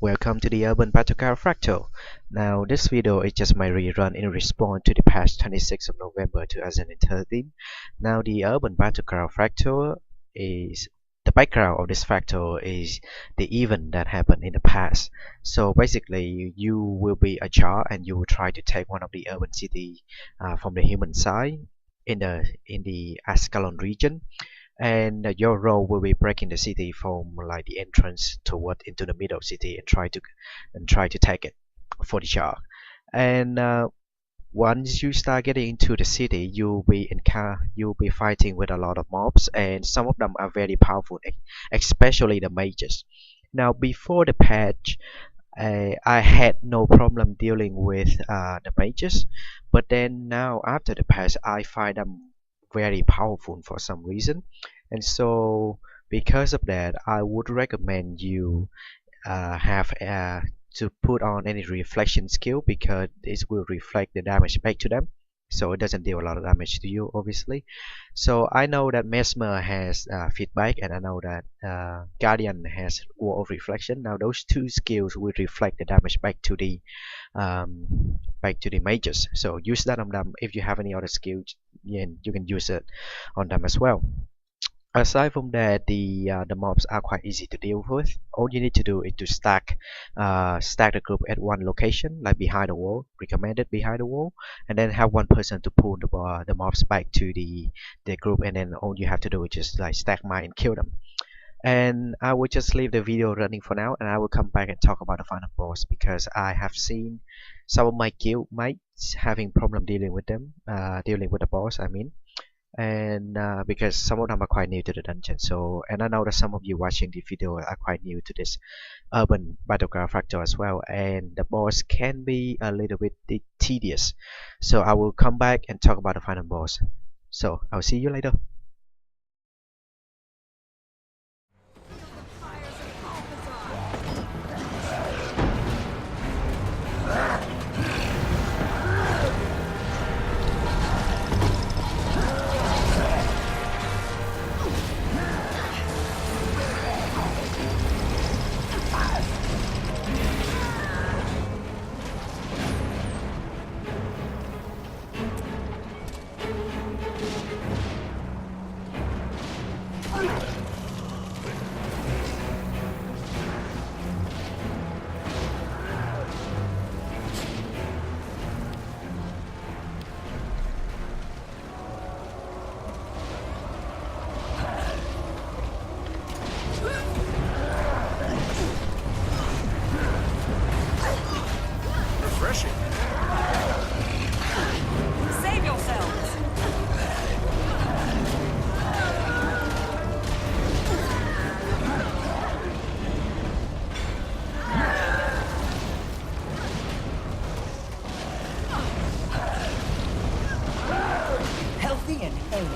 Welcome to the Urban Battleground Fractal. Now, this video is just my rerun in response to the patch 26th of November 2013. Now, the Urban Battleground Fractal is the background of this fractal is the event that happened in the past. So basically, you will be a char and you will try to take one of the urban city from the human side in the Ascalon region, and your role will be breaking the city from like the entrance toward into the middle city and try to take it for the shark. And once you start getting into the city, you'll be fighting with a lot of mobs, and some of them are very powerful, especially the mages. Now, before the patch, I had no problem dealing with the mages, but then now after the patch, I find them very powerful for some reason, and so because of that, I would recommend you have to put on any reflection skill, because this will reflect the damage back to them, so it doesn't deal a lot of damage to you, obviously. So I know that Mesmer has feedback, and I know that Guardian has wall of reflection. Now those two skills will reflect the damage back to the mages, so use that on them. If you have any other skills, you can use it on them as well. Aside from that, the mobs are quite easy to deal with. All you need to do is to stack the group at one location, like behind the wall, recommended behind the wall, and then have one person to pull the mobs back to the group, and then all you have to do is just like stack mine and kill them. And I will just leave the video running for now, and I will come back and talk about the final boss, because I have seen some of my guild mates having problem dealing with them, dealing with the boss, I mean. And because some of them are quite new to the dungeon, so, and I know that some of you watching the video are quite new to this urban battleground fractal as well, and the boss can be a little bit tedious, so I will come back and talk about the final boss. So I'll see you later. Refreshing. Save yourselves! Healthy and hairy.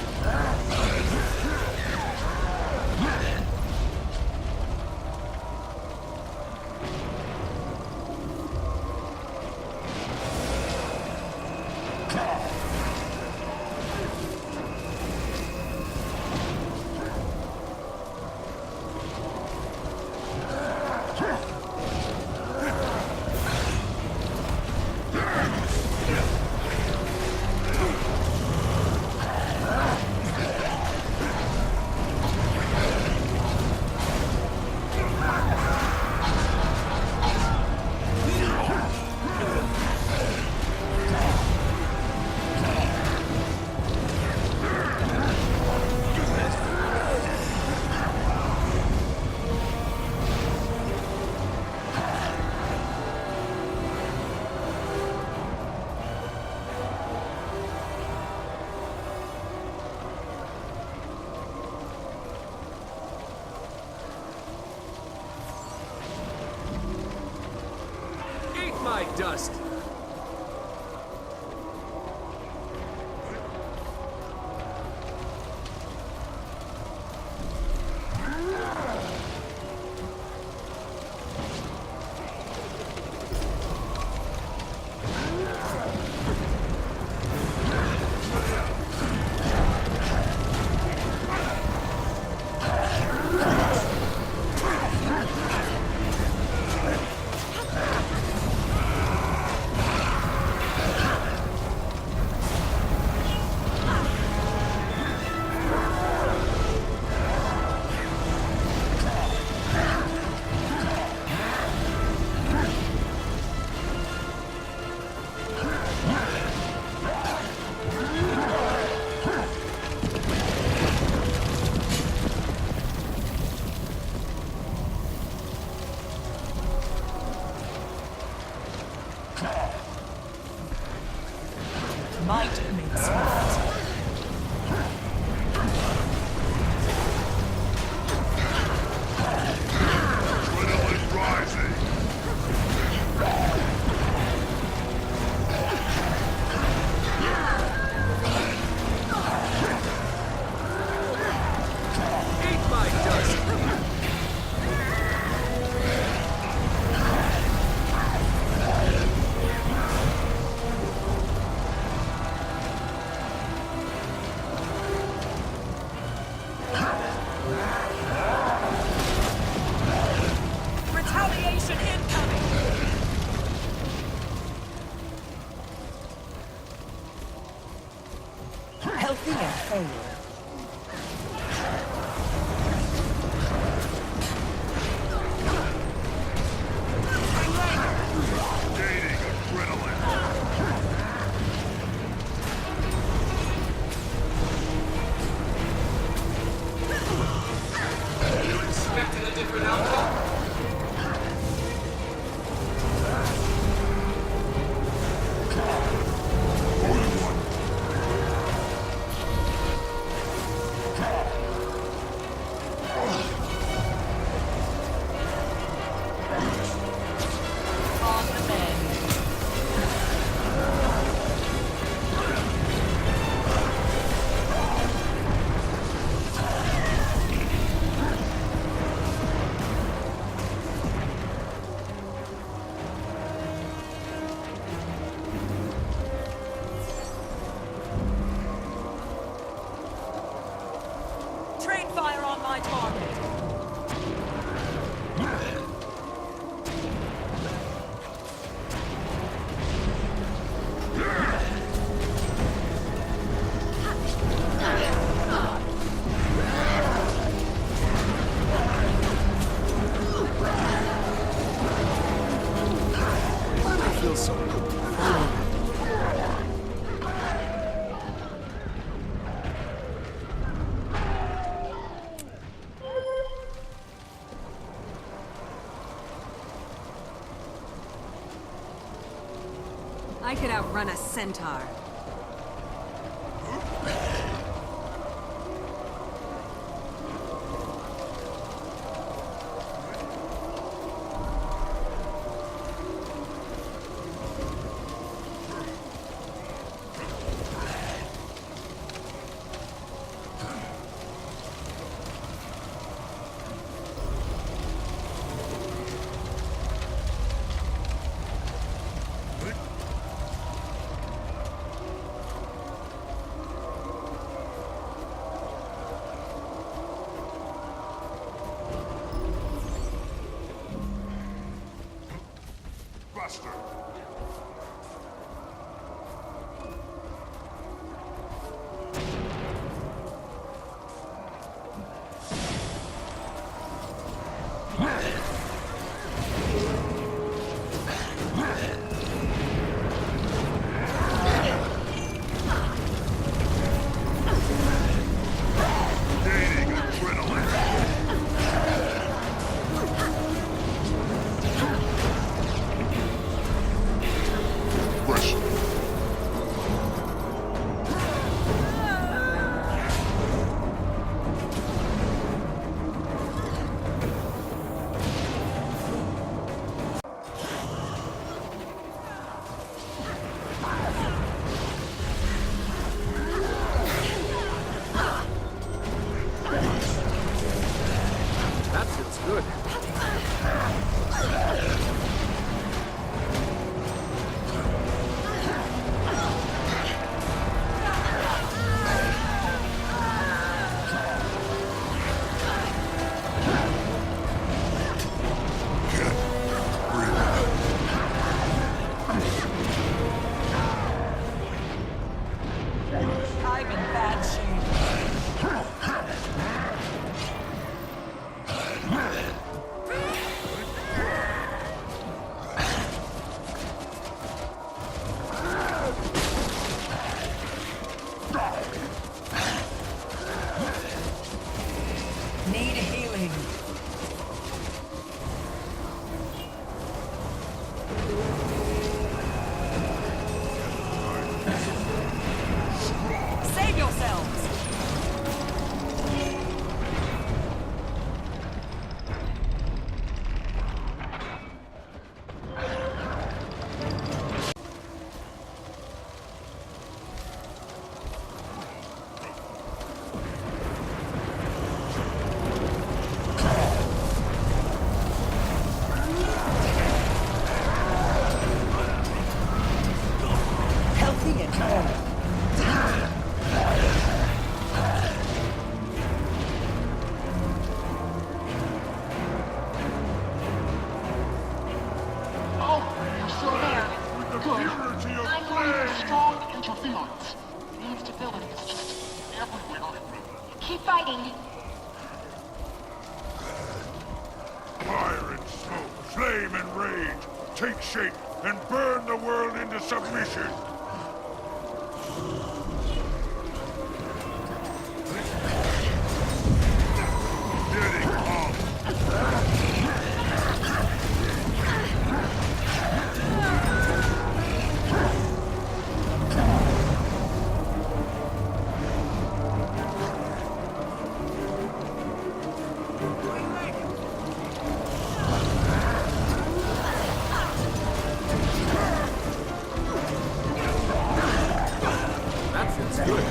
My dust. Might makes right. Adrenaline rising. Eat my dust! Retaliation incoming! Healthy and hale. Gaining adrenaline. You expected a different outcome? On the mend. Train fire on my target. I feel so good. I could outrun a centaur. Buster. Gaining adrenaline. good. Purity of I'm one of the strong interference. The instability is just everywhere. Keep fighting. Fire and smoke, flame and rage, take shape and burn the world into submission. Getting up. That feels good.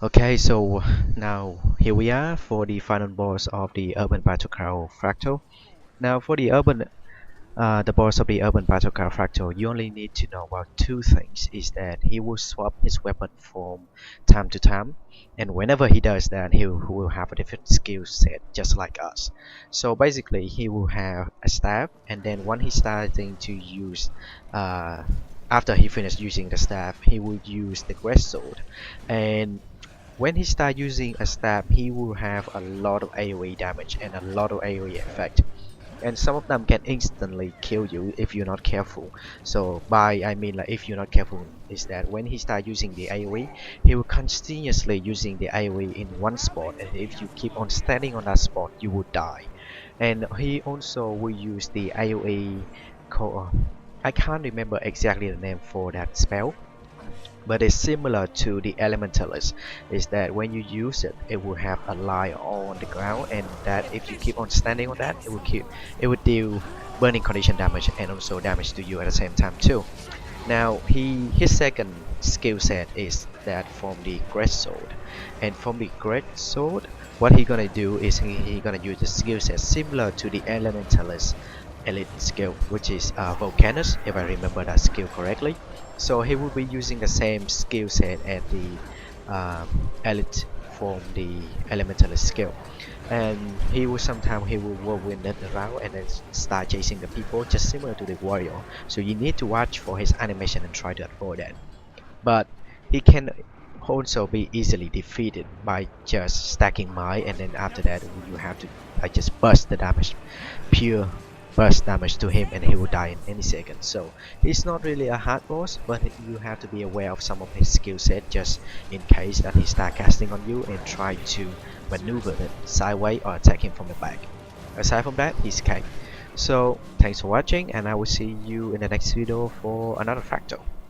Okay, so now here we are for the final boss of the urban battleground Fractal. Now for the boss of the urban battleground Fractal, you only need to know about two things: is that he will swap his weapon from time to time, and whenever he does that, he will have a different skill set, just like us. So basically, he will have a staff, and then when he's starting to use, after he finishes using the staff, he will use the great sword, and when he starts using a staff, he will have a lot of AoE damage and a lot of AoE effect, and some of them can instantly kill you if you're not careful. So by I mean, like, if you're not careful, is that when he starts using the AoE, he will continuously using the AoE in one spot, and if you keep on standing on that spot, you will die. And he also will use the AoE I can't remember exactly the name for that spell, but it's similar to the elementalist. Is that when you use it, it will have a line on the ground, and that if you keep on standing on that, it will deal burning condition damage and also damage to you at the same time too. Now his second skill set is that from the great sword, and from the great sword, what he gonna do is he gonna use the skill set similar to the elementalist elite skill, which is Volcanus, if I remember that skill correctly. So he will be using the same skill set as the elite from the elementalist skill, and he will whirlwind it around and then start chasing the people, just similar to the warrior. So you need to watch for his animation and try to avoid that. But he can also be easily defeated by just stacking mine, and then after that you have to just burst the damage, pure burst damage to him, and he will die in any second. So he's not really a hard boss, but you have to be aware of some of his skill set, just in case that he start casting on you and try to maneuver it sideways or attack him from the back. Aside from that, he's okay. So thanks for watching, and I will see you in the next video for another Fractal.